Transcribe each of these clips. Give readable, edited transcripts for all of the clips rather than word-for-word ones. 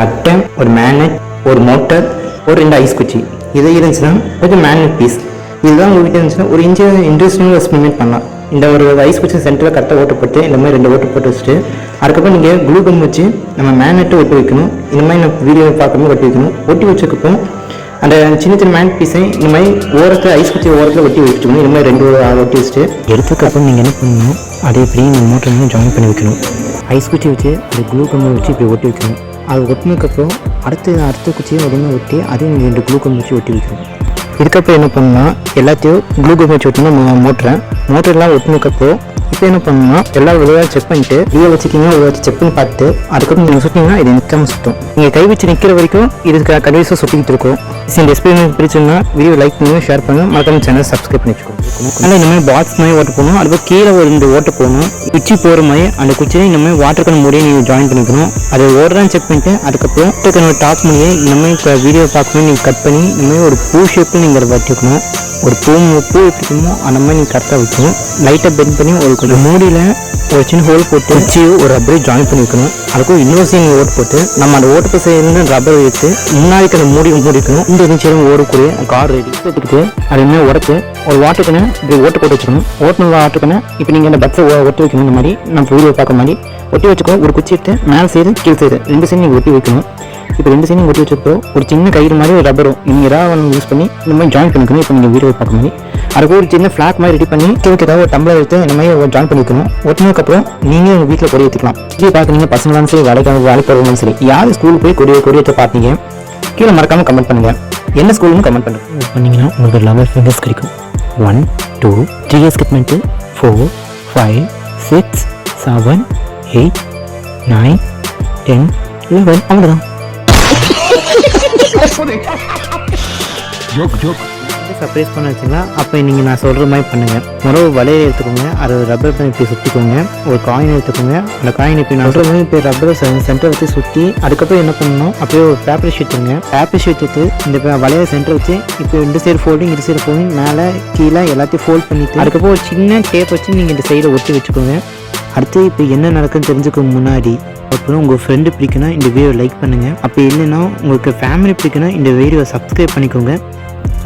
அட்டை, ஒரு மேக்னெட், ஒரு மோட்டர், ஒரு 2 ஐஸ் குச்சி இது இருந்துச்சுன்னா கொஞ்சம் மேக்னெட் பீஸ் இதுதான் உங்கள் வீட்டில் இருந்துச்சுன்னா ஒரு இன்ட்ரெஸ்டிங் எக்ஸ்பெரிமெண்ட் பண்ணலாம். இந்த ஒரு ஐஸ் குச்சி சென்டரில் கரெக்டாக ஓட்டு போட்டு இந்த மாதிரி 2 ஓட்டு போட்டு வச்சுட்டு அதுக்கப்புறம் நீங்கள் க்ளூ கம் வச்சு நம்ம மேக்னெட்டை ஒட்டி வைக்கணும். இந்த மாதிரி நம்ம வீடியோவை பார்க்கும்போது ஒட்டி வைக்கணும். ஒட்டி வச்சதுக்கப்புறம் அந்த சின்ன சின்ன மேக்னெட் பீஸை இந்த மாதிரி ஓரத்தில் ஐஸ் குச்சி ஓரத்தில் ஒட்டி வச்சுக்கணும். இந்த மாதிரி 2 ஒட்டி வச்சுட்டு எடுத்ததுக்கப்புறம் நீங்கள் என்ன பண்ணணும், அதே இப்படி இந்த மோட்டர் ஜாயின் பண்ணி வைக்கணும். ஐஸ் குச்சி வச்சு அந்த க்ளூ கம் வச்சு இப்படி ஒட்டி வைக்கணும். அது ஒட்டினதுக்கப்புறம் அடுத்த குச்சியை உடனே ஒட்டி அதையும் நீங்கள் 2 க்ளூ கம் வச்சு ஒட்டி வைக்கணும். இதுக்கப்புறம் என்ன பண்ணணும்னா எல்லாத்தையும் க்ளூ கம் வச்சு ஒட்டினா மோட்டர்லாம் ஒட்டினதுக்கப்புறம் இப்போ என்ன பண்ணணும்னா எல்லா விளையாட செக் பண்ணிட்டு இதை வச்சுக்கிங்க இதை வச்சு செக் பண்ணி பார்த்துட்டு அதுக்கப்புறம் நீங்கள் சுற்றிங்கன்னா இது நிற்காம சுற்றும். நீங்கள் கை வச்சு நிற்கிற வரைக்கும் இதுக்கு கன்வீஸாக சுற்றிக்கிட்டு இருக்கும். இந்த எக்ஸ்பீரியன்ஸ் பிடிச்சிருந்தா வீடியோ லைக் பண்ணுங்கள், ஷேர் பண்ணுங்கள், மறக்காம சேனல் சப்ஸ்கிரைப் பண்ணி வச்சுக்கோங்க. அதனால் இந்த மாதிரி பாக்ஸ் மாதிரி ஓட்ட போகணும். அதுக்கு கீழே ஒரு 2 ஓட்ட போகணும். குச்சி போகிற மாதிரி அந்த குச்சியை இந்த மாதிரி வாட்டர் கன் மூடியை நீங்கள் ஜாயின் பண்ணிக்கணும். அதை ஓடுறான்னு செக் பண்ணிட்டு அதுக்கப்புறம் கனோட டாப் மூடியை இந்த மாதிரி இப்போ வீடியோ பார்க்கும்போது நீங்கள் கட் பண்ணி இந்த மாதிரி ஒரு பூ ஷேப்பில் நீங்கள் அதை வச்சு வைக்கணும். ஒரு பூ எப்படிக்குமோ அந்த மாதிரி நீங்கள் கரெக்டாக வைக்கணும். லைட்டாக பெண்ட் பண்ணி ஒரு கொஞ்சம் மூடியில் ஒரு சின்ன ஹோல் போட்டு வச்சு ஒரு ரப்பரை ஜாயின் பண்ணி வைக்கணும். அதுக்கும் இன்னொரு சைடு ஓட்டு போட்டு நம்ம அந்த ஓட்டு சைடு ரப்பர் எடுத்து முன்னாடிக்கு அந்த மூடிக்கணும். இந்த நிச்சயம் ஓடக்கூடிய கார் ரெடி எடுத்துக்கிட்டு அதை என்ன உடச்சு ஒரு வாட்டருக்கனை இப்படி ஓட்டு போட்டு வச்சுக்கணும். ஓட்டுன வாட்டருக்கனை இப்போ நீங்கள் அந்த பட்ஸை ஒட்டி வைக்கணும். இந்த மாதிரி நம்ம வீடியோ பார்க்க மாதிரி ஒட்டி வச்சுக்கோ. ஒரு குச்சி எடுத்து மேலே சைடு கீழ் சைடு 2 சைடு நீங்கள் ஒட்டி வைக்கணும். இப்போ 2 சைடும் ஒட்டி வச்சப்போ ஒரு சின்ன கயிறு மாதிரி ஒரு ரப்பரும் நீங்கள் ஏதாவது ஒன்று யூஸ் பண்ணி இந்த மாதிரி ஜாயின் பண்ணிக்கணும். இப்போ நீங்கள் வீடியோ பார்க்க மாதிரி அதுக்கு ஒரு சின்ன ஃப்ளாக் மாதிரி ரெடி பண்ணி கீழே ஏதாவது ஒரு டம்ளர் எடுத்து இந்த மாதிரி ஜாயின் பண்ணிக்கணும். ஒட்டினதுக்கப்புறம் நீங்கள் உங்கள் வீட்டில் கொடி ஏற்றிக்கலாம். இதே பார்க்குறீங்க பசங்களாலும் சரி வேலைக்கு போகிறவங்களும் சரி யார் ஸ்கூலுக்கு போய் கொடி ஏற்ற பார்த்தீங்க கீழே மறக்காமல் கமெண்ட் பண்ணுங்கள். என்ன ஸ்கூல்னு கமெண்ட் பண்ணுங்கள். பண்ணிங்கன்னா உங்களுக்கு 11 ஃபிங்கர்ஸ் கிடைக்கும். 1 2 3 ஸ்கிப் பண்ணிட்டு 4 5 6 7 8 9 10 11 அவ்வளோதான். சர்ப்ரைஸ் பண்ண வச்சுங்களா அப்போ நீங்கள் நான் சொல்கிற மாதிரி பண்ணுங்கள். முதல்ல வலையை எடுத்துக்கோங்க, அதை ரப்பர் பண்ணி இப்படி சுற்றிக்கோங்க. ஒரு காயின் எடுத்துக்கோங்க, அந்த காயின் இப்போ நான் சொல்கிற மாதிரி இப்போ ரப்பரை சென்டர் வச்சு சுற்றி அதுக்கப்புறம் என்ன பண்ணணும் அப்படியே ஒரு பேப்பர் ஷீட் எடுத்துங்க. பேப்பர் ஷீட் எடுத்து இந்த வலையை சென்டர் வச்சு இப்போ இந்த சைடு ஃபோல்டிங் இந்த சைடு ஃபோல்டிங் மேலே கீழே எல்லாத்தையும் ஃபோல்ட் பண்ணிவிட்டு அதுக்கப்புறம் ஒரு சின்ன டேப் வச்சு நீங்கள் இந்த சைடை ஒட்டி வச்சுக்கோங்க. அடுத்து இப்போ என்ன நடக்குன்னு தெரிஞ்சுக்க முன்னாடி அப்புறம் உங்கள் ஃப்ரெண்டு பிடிக்குன்னா இந்த வீடியோ லைக் பண்ணுங்கள். அப்படி இல்லைன்னா உங்களுக்கு ஃபேமிலி பிடிக்குன்னா இந்த வீடியோ சப்ஸ்கிரைப் பண்ணிக்கோங்க.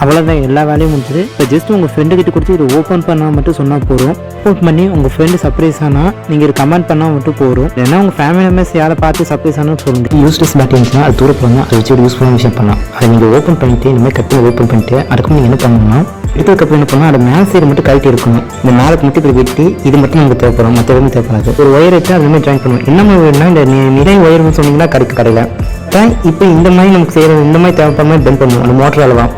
அவ்வளோதான், எல்லா வேலையும் முடிஞ்சது. இப்போ ஜஸ்ட் உங்கள் ஃப்ரெண்டுக்கிட்ட கொடுத்து இதை ஓப்பன் பண்ணால் மட்டும் சொன்னால் போதும். ஓப்பன் பண்ணி உங்கள் ஃப்ரெண்டு சர்ப்ரைஸ் ஆனால் நீங்கள் இது கமெண்ட் பண்ணால் மட்டும் போதும். ஏன்னா உங்கள் ஃபேமிலி மெம்பர்ஸ் யாரை பார்த்து சர்ப்ரைஸ் ஆனால் சொல்லுங்கள். யூஸ்லெஸ் பேட்டரி இருந்துச்சுன்னா அது தூரம் போனால் அதை வச்சு யூஸ்ஃபுல்லான விஷயம் பண்ணலாம். அதை நீங்கள் ஓப்பன் பண்ணிவிட்டு இந்த மாதிரி கட்டி ஓப்பன் பண்ணிட்டு அதுக்கு நீங்கள் என்ன பண்ணணும்னா எடுத்ததுக்கப்புறம் என்ன பண்ணால் அதை மேலே சைடு மட்டும் கழட்டி இருக்கணும். இந்த மேலே மட்டும் இப்படி வெட்டி இது மட்டும் நமக்கு தேவைப்படும், மற்ற எதுவும் தேவைப்படாது. ஒரு ஒயர் வச்சு அது மாதிரி ஜாயின் பண்ணுவோம். என்ன மாதிரி வேணும்னா இந்த நிறைய ஒயர்னு சொன்னீங்கன்னா கடையில் இப்போ இந்த மாதிரி நமக்கு செய்கிற இந்த மாதிரி தேவைப்படுற மாதிரி பெண்ட் பண்ணுவோம். அந்த மோட்டர் அளவாக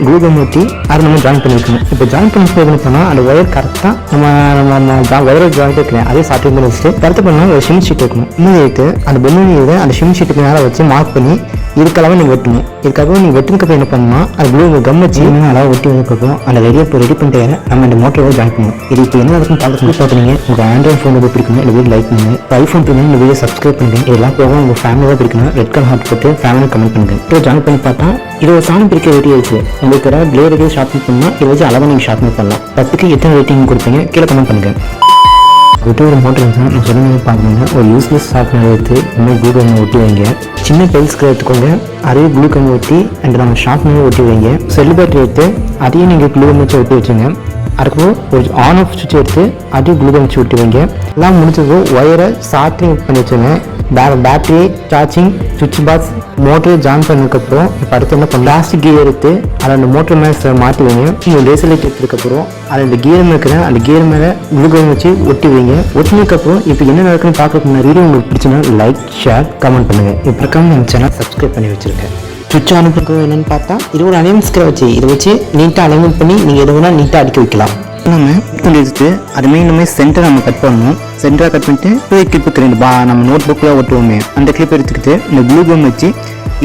க்ளூ கம் ஊற்றி அதை நம்ம ஜாயின் பண்ணி வைக்கணும். இப்போ ஜாயின் பண்ணி என்ன பண்ணால் அந்த ஒயர் கரெக்டாக நம்ம ஒயரை ஜாயின் வைக்கலாம். அதே சாப்பிட்டு பண்ணி வச்சுட்டு கருத்து பண்ணால் ஒரு ஷிம் ஷீட் வைக்கணும். இன்னும் எடுத்து அந்த பொம்மை அந்த ஷிம் ஷீட்டுக்கு மேலே வச்சு மார்க் பண்ணி இதுக்கெல்லாம் நீங்கள் வெட்டணும். இதுக்காக நீங்கள் வெட்டினதுக்கப்புறம் என்ன பண்ணணும், அது க்ளூ கம் வச்சு அளவு வெட்டி வந்ததுக்கப்புறம் அந்த ரெடி பண்ணிட்டு நம்ம இந்த மோட்டரை ஜாயின் பண்ணணும். இது இப்போ என்ன நடக்கும் பார்க்குறீங்க. உங்கள் ஆண்ட்ராய்ட் ஃபோன் எப்படி பிடிக்கணும் இந்த வீடியோ லைக் பண்ணுங்கள். ஐஃபோன் பிடிக்கணும் இந்த வீடியோ சப்ஸ்கிரைப் பண்ணுங்கள். இதெல்லாம் போக உங்கள் ஃபேமிலியாக பிடிக்கணும் ரெட் கலர் ஹார்ட் போட்டு ஃபேமிலி கமெண்ட் பண்ணுங்கள். இப்போ ஜாயின் பண்ணி பார்த்தா இது ஒரு சாணம் பிரிக்க ரெடி ஆயிடுச்சு. உங்களுக்கு ஏதாவது பிளேட் எதுவும் ஷார்ட்னிங் பண்ணால் இதை வச்சு அளவாக நீங்கள் ஷார்ட்னிங் பண்ணலாம். 10க்கு எத்தனை ரேட்டிங் கொடுப்பீங்க கீழே கமெண்ட் பண்ணுங்கள். விட்டு ஒரு மோட்டர் இருந்துச்சுன்னா நான் சொன்ன மாதிரி பார்க்கணுங்க. ஒரு யூஸ்லெஸ் ஷார்ப்னர் எடுத்து இன்னும் க்ளூ கன் ஒட்டி வைங்க. சின்ன பெல்ஸ்க்கு எடுத்துக்கோங்க, அதே க்ளூ கன் ஒட்டி அண்ட் நம்ம ஷார்ப்னர் ஒட்டி வைங்க. செல் பேட்டரி எடுத்து அதையும் நீங்கள் க்ளூ கன் வச்சு ஒட்டி வச்சுங்க. அதுக்கப்புறம் ஒரு ஆன் ஆஃப் சுவிட்ச் எடுத்து அதையும் க்ளூ கன் வச்சு ஒட்டி வைங்க. எல்லாம் முடிச்சதோ ஒயரை சார்ஜிங் பண்ணி வச்சுங்க. பேட்டரி சார்ஜிங் சுவிட்ச் பாக்ஸ் மோட்டர் ஜாயின் பண்ணதுக்கப்புறம் இப்போ அடுத்து என்ன பண்ணலாம், பிளாஸ்டிக் கீர் எடுத்து அதை அந்த மோட்டர் மேலே மாட்டி வைங்க. நீங்கள் லேசர் லைட் எடுத்ததுக்கப்புறம் அதை அந்த கியர் இருக்கிற அந்த கியர் மேலே க்ளூ கன் வச்சு ஒட்டி வைங்க. ஒட்டினதுக்கப்புறம் இப்போ என்ன நடக்குன்னு பார்க்கறதுக்கு முன்னாடி வீடியோ உங்களுக்கு பிடிச்சினா லைக் ஷேர் கமெண்ட் பண்ணுங்கள். இப்போ நம்ம சேனல் சப்ஸ்கிரைப் பண்ணி வச்சுருக்கேன். சுவிட்ச் ஆன் பண்ணுறது என்னென்னு பார்த்தா இது ஒரு அலைன்மெண்ட் ஸ்க்ரூ வச்சு இதை வச்சு நீட்டாக அலைன்மெண்ட் பண்ணி நீங்கள் எது வேணால் நீட்டாக அடுக்கி வைக்கலாம். நம்ம கொண்டு எடுத்துட்டு அதுமாதிரி இந்த மாதிரி சென்டர் நம்ம கட் பண்ணணும். சென்டராக கட் பண்ணிட்டு கிளிப்புக்கு 2 நம்ம நோட் புக்கில் ஒட்டுவோமே அந்த கிளிப் எடுத்துக்கிட்டு இந்த க்ளூ கம் வச்சு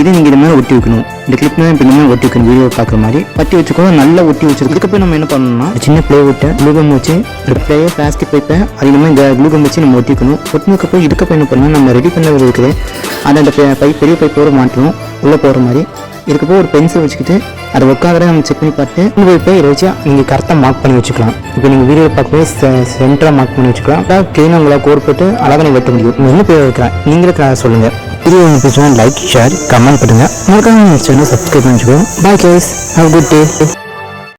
இதை நீங்கள் இது மாதிரி ஒட்டி வைக்கணும். இந்த கிளிப் தான் இப்போ இந்த மாதிரி ஒட்டி வைக்கணும். வீடியோ பார்க்குற மாதிரி பட்டி வச்சுக்கோங்க, நல்லா ஒட்டி வச்சுருக்கு. இதுக்கப்புறம் நம்ம என்ன பண்ணணும்னா சின்ன ப்ளே விட்டு க்ளூ கம் வச்சு ஒரு ப்ளேயை பிளாஸ்டிக் பைப்பை அது இந்த க்ளூ கம் வச்சு நம்ம ஒட்டிக்கணும். ஒட்டினதுக்கப்புறம் இதுக்கப்புறம் என்ன பண்ணணும், நம்ம ரெடி பண்ண இருக்குது அதை அந்த பெரிய பைப்போடு மாட்டணும் உள்ளே போகிற மாதிரி. இதுக்கப்புறம் ஒரு பென்சில் வச்சுக்கிட்டு அதை உட்கார நம்ம செக் பண்ணி பார்த்து இப்போ இதை வச்சு நீங்கள் கரெக்டாக மார்க் பண்ணி வச்சுக்கலாம். இப்போ நீங்கள் வீடியோ பார்க்கும்போது சென்டராக மார்க் பண்ணி வச்சுக்கலாம். அதான் கிளீனாக உங்களை கோட் போட்டு அழகாக நீங்கள் வெட்ட முடியும். என்ன பேர் வைக்கிறேன் நீங்களே சொல்லுங்கள். வீடியோ உங்களுக்கு பிடிச்சா லைக் ஷேர் கமெண்ட் பண்ணுங்கள். மறக்காம சேனல் சப்ஸ்கிரைப் பண்ணிச்சுக்கோங்க. Bye guys, have good day.